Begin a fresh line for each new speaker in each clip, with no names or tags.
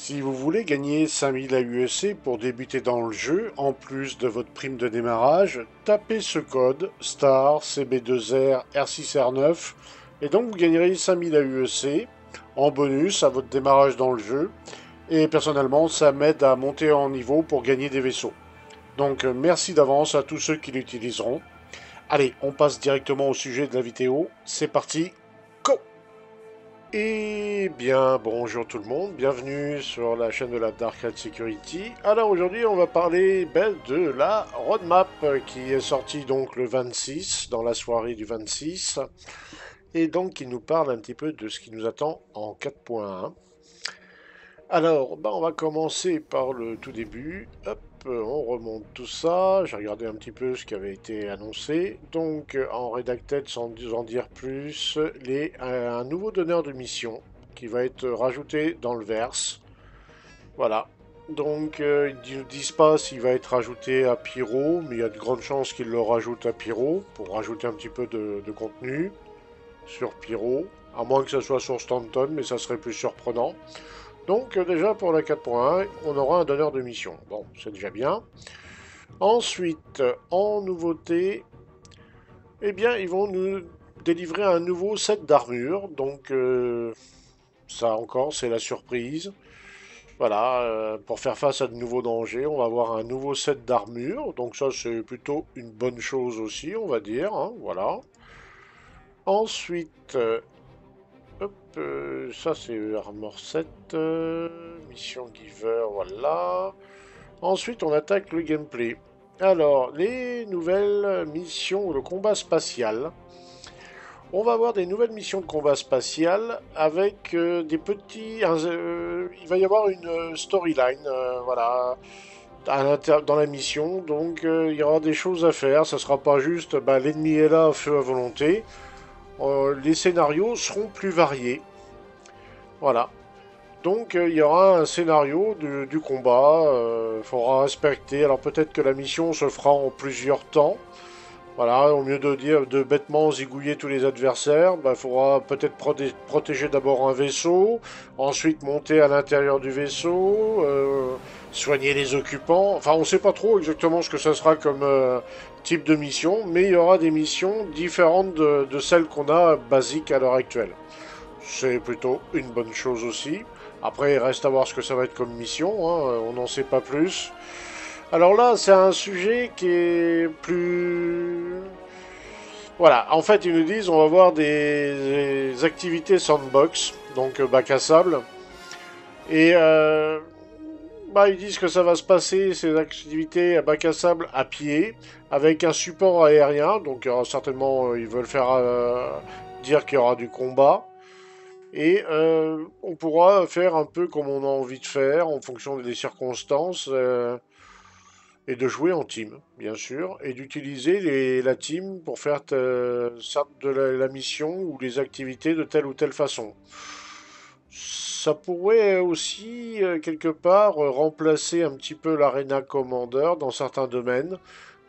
Si vous voulez gagner 5000 AUEC pour débuter dans le jeu, en plus de votre prime de démarrage, tapez ce code STAR CB2R R6R9 et donc vous gagnerez 5000 AUEC en bonus à votre démarrage dans le jeu. Et personnellement, ça m'aide à monter en niveau pour gagner des vaisseaux. Donc merci d'avance à tous ceux qui l'utiliseront. Allez, on passe directement au sujet de la vidéo. C'est parti, go! Eh bien, bonjour tout le monde, bienvenue sur la chaîne de la Dark Hat Security. Alors aujourd'hui, on va parler de la roadmap qui est sortie donc le 26, dans la soirée du 26, et donc qui nous parle un petit peu de ce qui nous attend en 4.1. Alors, on va commencer par le tout début. Hop, on remonte tout ça. J'ai regardé un petit peu ce qui avait été annoncé. Donc, en Redacted, sans en dire plus, un nouveau donneur de mission qui va être rajouté dans le verse. Voilà. Donc, ils ne disent pas s'il va être rajouté à Pyro, mais il y a de grandes chances qu'ils le rajoutent à Pyro pour rajouter un petit peu de contenu sur Pyro. À moins que ce soit sur Stanton, mais ça serait plus surprenant. Donc déjà pour la 4.1, on aura un donneur de mission. Bon, c'est déjà bien. Ensuite, en nouveauté, eh bien, ils vont nous délivrer un nouveau set d'armure. Donc ça encore, c'est la surprise. Voilà, pour faire face à de nouveaux dangers, on va avoir un nouveau set d'armure. Donc ça, c'est plutôt une bonne chose aussi, on va dire. Hein, voilà. Ensuite, hop, ça c'est Armor 7, Mission Giver, voilà. Ensuite, on attaque le gameplay. Alors, les nouvelles missions, le combat spatial. On va avoir des nouvelles missions de combat spatial avec des petits... il va y avoir une storyline, voilà, dans la mission. Donc, il y aura des choses à faire. Ça sera pas juste, l'ennemi est là, feu à volonté. Les scénarios seront plus variés. Voilà. Donc il y aura un scénario du combat. Il faudra respecter. Alors peut-être que la mission se fera en plusieurs temps. Voilà, au lieu de dire de bêtement zigouiller tous les adversaires, il faudra peut-être protéger d'abord un vaisseau, ensuite monter à l'intérieur du vaisseau, soigner les occupants. Enfin, on ne sait pas trop exactement ce que ça sera comme type de mission, mais il y aura des missions différentes de celles qu'on a basiques à l'heure actuelle. C'est plutôt une bonne chose aussi. Après, il reste à voir ce que ça va être comme mission, hein, on n'en sait pas plus. Alors là, c'est un sujet qui est plus... Voilà, en fait, ils nous disent on va voir des activités sandbox, donc bac à sable. Et ils disent que ça va se passer, ces activités à bac à sable à pied, avec un support aérien. Donc certainement, ils veulent faire dire qu'il y aura du combat. Et on pourra faire un peu comme on a envie de faire, en fonction des circonstances. Et de jouer en team, bien sûr, et d'utiliser la team pour faire la mission ou les activités de telle ou telle façon. Ça pourrait aussi, quelque part, remplacer un petit peu l'Arena Commander dans certains domaines.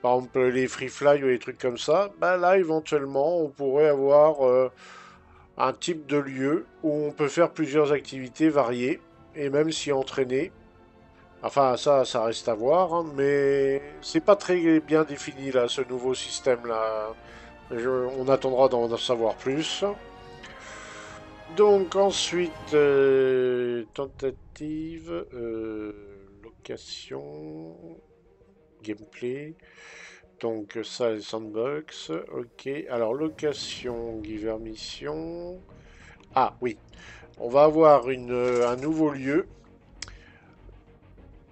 Par exemple, les Free Fly ou les trucs comme ça. Là, éventuellement, on pourrait avoir un type de lieu où on peut faire plusieurs activités variées et même s'y entraîner. Enfin, ça reste à voir, hein, mais c'est pas très bien défini là, ce nouveau système là. On attendra d'en savoir plus. Donc ensuite, tentative, location, gameplay. Donc ça, les sandbox, ok. Alors location, giver mission. Ah oui, on va avoir un nouveau lieu.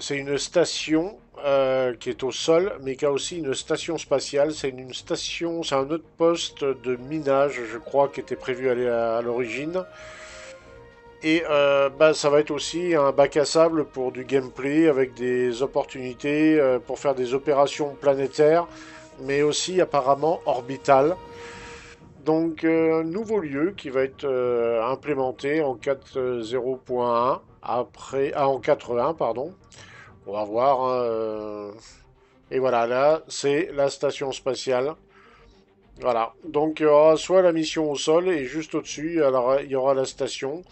C'est une station qui est au sol, mais qui a aussi une station spatiale. C'est une station, c'est un autre poste de minage, je crois, qui était prévu à l'origine. Et ça va être aussi un bac à sable pour du gameplay avec des opportunités pour faire des opérations planétaires, mais aussi apparemment orbitales. Donc, nouveau lieu qui va être implémenté en 4.0.1, en 4.1, pardon. On va voir. Hein, et voilà, là, c'est la station spatiale. Voilà. Donc, il y aura soit la mission au sol et juste au-dessus, alors il y aura la station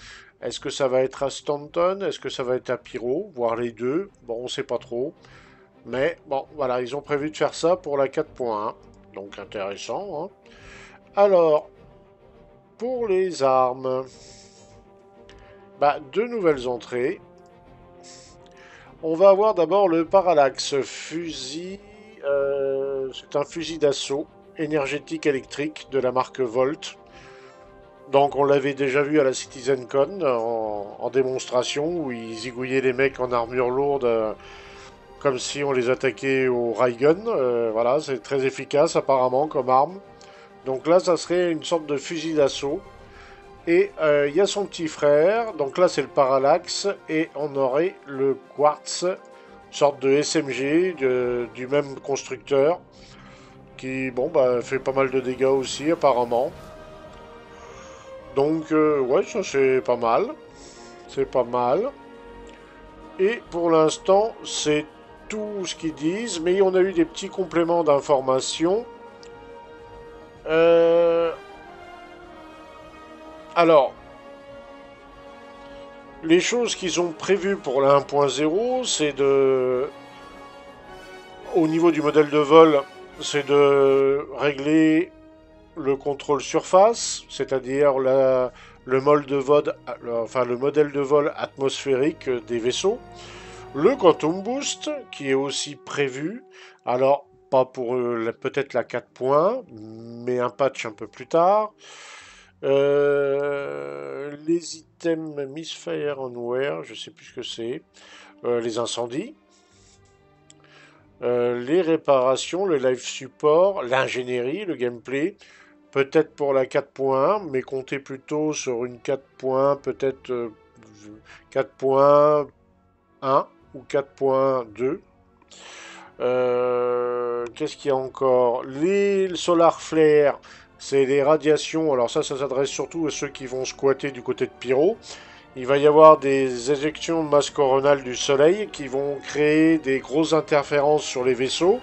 Est-ce que ça va être à Stanton? Est-ce que ça va être à Pyro? Voire les deux? Bon, on sait pas trop. Mais bon, voilà, ils ont prévu de faire ça pour la 4.1. Donc intéressant, hein. Alors, pour les armes, bah, deux nouvelles entrées. On va avoir d'abord le Parallax fusil. C'est un fusil d'assaut énergétique électrique de la marque Volt. Donc on l'avait déjà vu à la CitizenCon en démonstration où ils zigouillaient les mecs en armure lourde comme si on les attaquait au Raygun. Voilà, c'est très efficace apparemment comme arme. Donc là, ça serait une sorte de fusil d'assaut. Et il y a son petit frère, donc là c'est le Parallax, et on aurait le Quartz, une sorte de SMG du même constructeur, qui bon bah fait pas mal de dégâts aussi apparemment. Donc ouais, ça c'est pas mal, c'est pas mal. Et pour l'instant c'est tout ce qu'ils disent, mais on a eu des petits compléments d'informations. Alors, les choses qu'ils ont prévues pour la 1.0, c'est de... Au niveau du modèle de vol, c'est de régler le contrôle surface, c'est-à-dire le le modèle de vol atmosphérique des vaisseaux. Le Quantum Boost, qui est aussi prévu. Alors, pas pour peut-être la 4.1, mais un patch un peu plus tard. Les items Misfire Unaware, je sais plus ce que c'est. Les incendies. Les réparations, le live support, l'ingénierie, le gameplay. Peut-être pour la 4.1, mais comptez plutôt sur une 4.1, peut-être 4.1 ou 4.2. Qu'est-ce qu'il y a encore? Les solar flare, c'est les radiations. Alors ça s'adresse surtout à ceux qui vont squatter du côté de Pyro. Il va y avoir des éjections de masse coronale du Soleil qui vont créer des grosses interférences sur les vaisseaux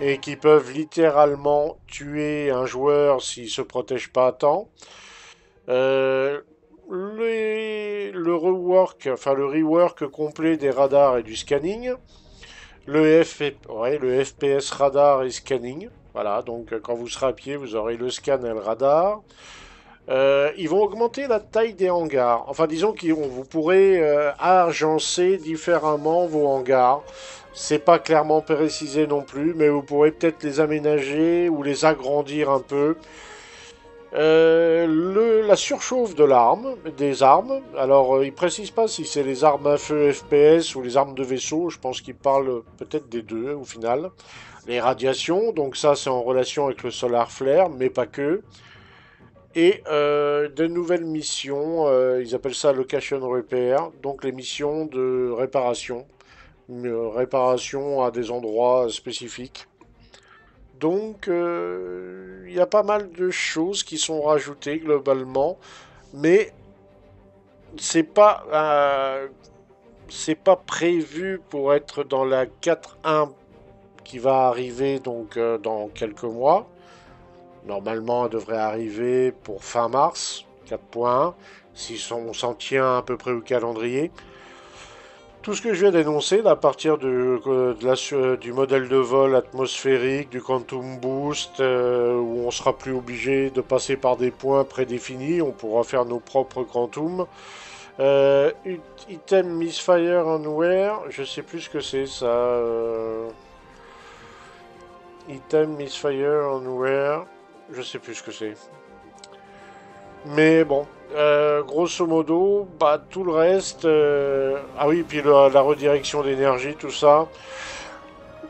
et qui peuvent littéralement tuer un joueur s'il ne se protège pas à temps. Le rework complet des radars et du scanning. Le FPS radar et scanning. Voilà, donc quand vous serez à pied, vous aurez le scan et le radar. Ils vont augmenter la taille des hangars. Enfin, disons que vous pourrez agencer différemment vos hangars. C'est pas clairement précisé non plus, mais vous pourrez peut-être les aménager ou les agrandir un peu. La surchauffe de des armes. Alors, il précise pas si c'est les armes à feu FPS ou les armes de vaisseau. Je pense qu'il parle peut-être des deux au final. Les radiations, donc ça c'est en relation avec le solar flare, mais pas que. Et de nouvelles missions, ils appellent ça location repair, donc les missions de réparation. Réparation à des endroits spécifiques. Donc, il y a pas mal de choses qui sont rajoutées globalement, mais c'est pas, c'est pas prévu pour être dans la 4.1 qui va arriver donc dans quelques mois. Normalement, elle devrait arriver pour fin mars 4.1, si on s'en tient à peu près au calendrier. Tout ce que je viens d'énoncer, à partir du modèle de vol atmosphérique, du Quantum Boost, où on sera plus obligé de passer par des points prédéfinis, on pourra faire nos propres Quantum. Item Misfire Unaware, je sais plus ce que c'est ça. Item Misfire Unaware, je sais plus ce que c'est. Mais bon, grosso modo, bah, tout le reste. Ah oui, puis la redirection d'énergie, tout ça.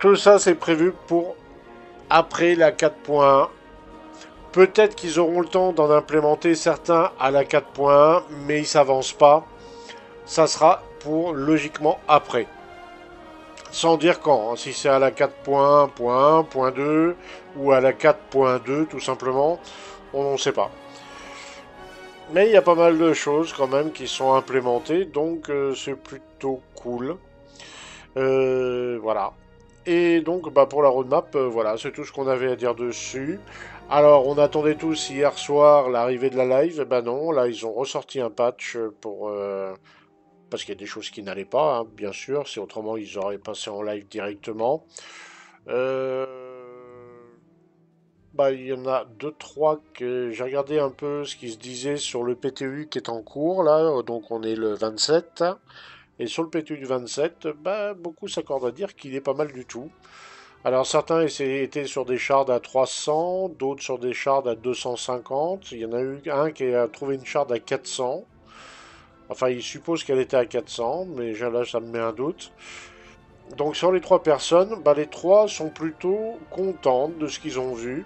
Tout ça, c'est prévu pour après la 4.1. Peut-être qu'ils auront le temps d'en implémenter certains à la 4.1, mais ils s'avancent pas. Ça sera pour logiquement après. Sans dire quand, hein, si c'est à la 4.1.1.2 ou à la 4.2 tout simplement, on ne sait pas. Mais il y a pas mal de choses quand même qui sont implémentées, donc c'est plutôt cool. Voilà. Et donc bah, pour la roadmap, voilà, c'est tout ce qu'on avait à dire dessus. Alors, on attendait tous hier soir l'arrivée de la live. Eh ben non, là, ils ont ressorti un patch pour... parce qu'il y a des choses qui n'allaient pas, hein, bien sûr. Si autrement, ils auraient passé en live directement. Euh, Bah, il y en a deux, trois que j'ai regardé un peu ce qui se disait sur le PTU qui est en cours, là. Donc, on est le 27. Et sur le PTU du 27, bah, beaucoup s'accordent à dire qu'il est pas mal du tout. Alors certains étaient sur des shards à 300, d'autres sur des shards à 250. Il y en a eu un qui a trouvé une shard à 400. Enfin, il suppose qu'elle était à 400, mais là, ça me met un doute. Donc sur les trois personnes, bah, les trois sont plutôt contentes de ce qu'ils ont vu.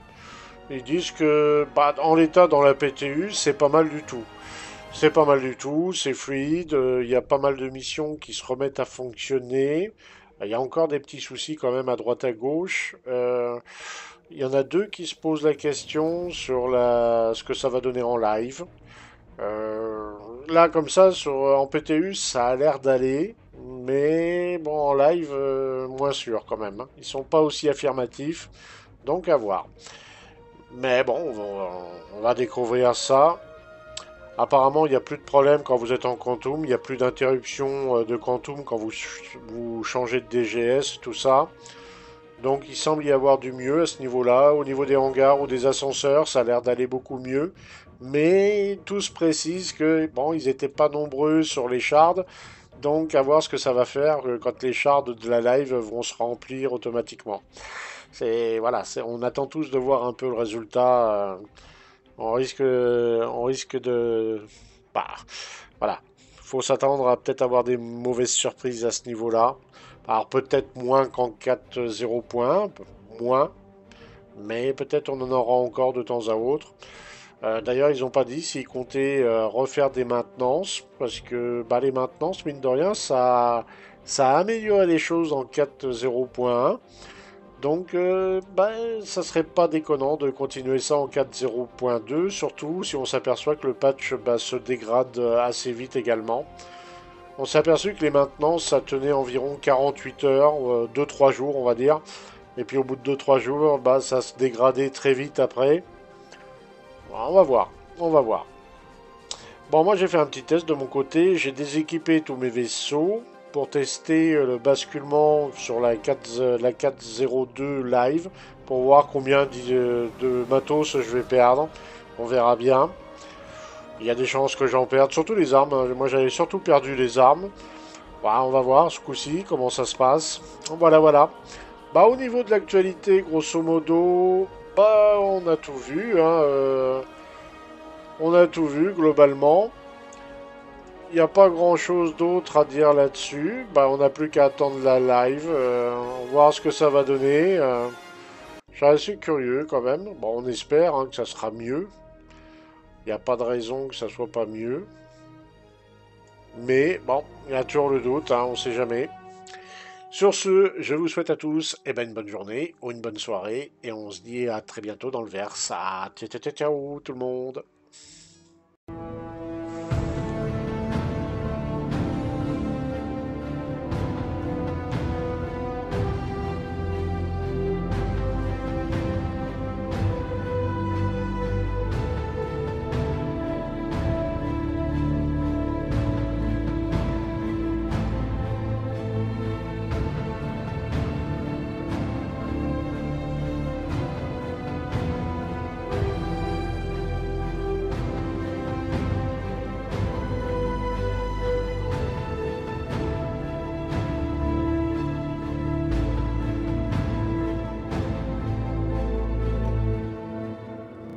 Ils disent que bah, en l'état dans la PTU, c'est pas mal du tout. C'est pas mal du tout, c'est fluide, il y a pas mal de missions qui se remettent à fonctionner. Il y a encore des petits soucis quand même à droite à gauche. Il y en a deux qui se posent la question sur ce que ça va donner en live. Euh, Là, comme ça, en PTU, ça a l'air d'aller. Mais bon, en live, moins sûr quand même, hein. Ils sont pas aussi affirmatifs. Donc à voir. Mais bon, on va découvrir ça. Apparemment, il n'y a plus de problème quand vous êtes en Quantum. Il n'y a plus d'interruption de Quantum quand vous changez de DGS, tout ça. Donc il semble y avoir du mieux à ce niveau-là. Au niveau des hangars ou des ascenseurs, ça a l'air d'aller beaucoup mieux. Mais tous précisent que bon, ils n'étaient pas nombreux sur les shards. Donc à voir ce que ça va faire quand les shards de la live vont se remplir automatiquement. On attend tous de voir un peu le résultat. On risque de, bah, voilà, faut s'attendre à peut-être avoir des mauvaises surprises à ce niveau-là. Alors peut-être moins qu'en 4-0 points, moins, mais peut-être on en aura encore de temps à autre. D'ailleurs, ils n'ont pas dit s'ils comptaient refaire des maintenances, parce que bah, les maintenances, mine de rien, ça a amélioré les choses en 4.0.1. Donc, bah, ça serait pas déconnant de continuer ça en 4.0.2, surtout si on s'aperçoit que le patch bah, se dégrade assez vite également. On s'est aperçu que les maintenances, ça tenait environ 48 heures, 2-3 jours, on va dire. Et puis au bout de 2-3 jours, bah, ça se dégradait très vite après. On va voir, on va voir. Bon, moi j'ai fait un petit test de mon côté. J'ai déséquipé tous mes vaisseaux pour tester le basculement sur la 4.02 live pour voir combien de matos je vais perdre. On verra bien. Il y a des chances que j'en perde, surtout les armes, hein. Moi j'avais surtout perdu les armes. Voilà, on va voir ce coup-ci comment ça se passe. Voilà, voilà. Bah, au niveau de l'actualité, grosso modo, bah, on a tout vu, hein, on a tout vu globalement. Il n'y a pas grand-chose d'autre à dire là-dessus. Bah, on n'a plus qu'à attendre la live, voir ce que ça va donner. Je suis assez curieux quand même. Bon, on espère hein, que ça sera mieux. Il n'y a pas de raison que ça soit pas mieux. Mais bon, il y a toujours le doute, hein, on ne sait jamais. Sur ce, je vous souhaite à tous une bonne journée ou une bonne soirée et on se dit à très bientôt dans le Verse. Ciao, ciao, ciao, tout le monde.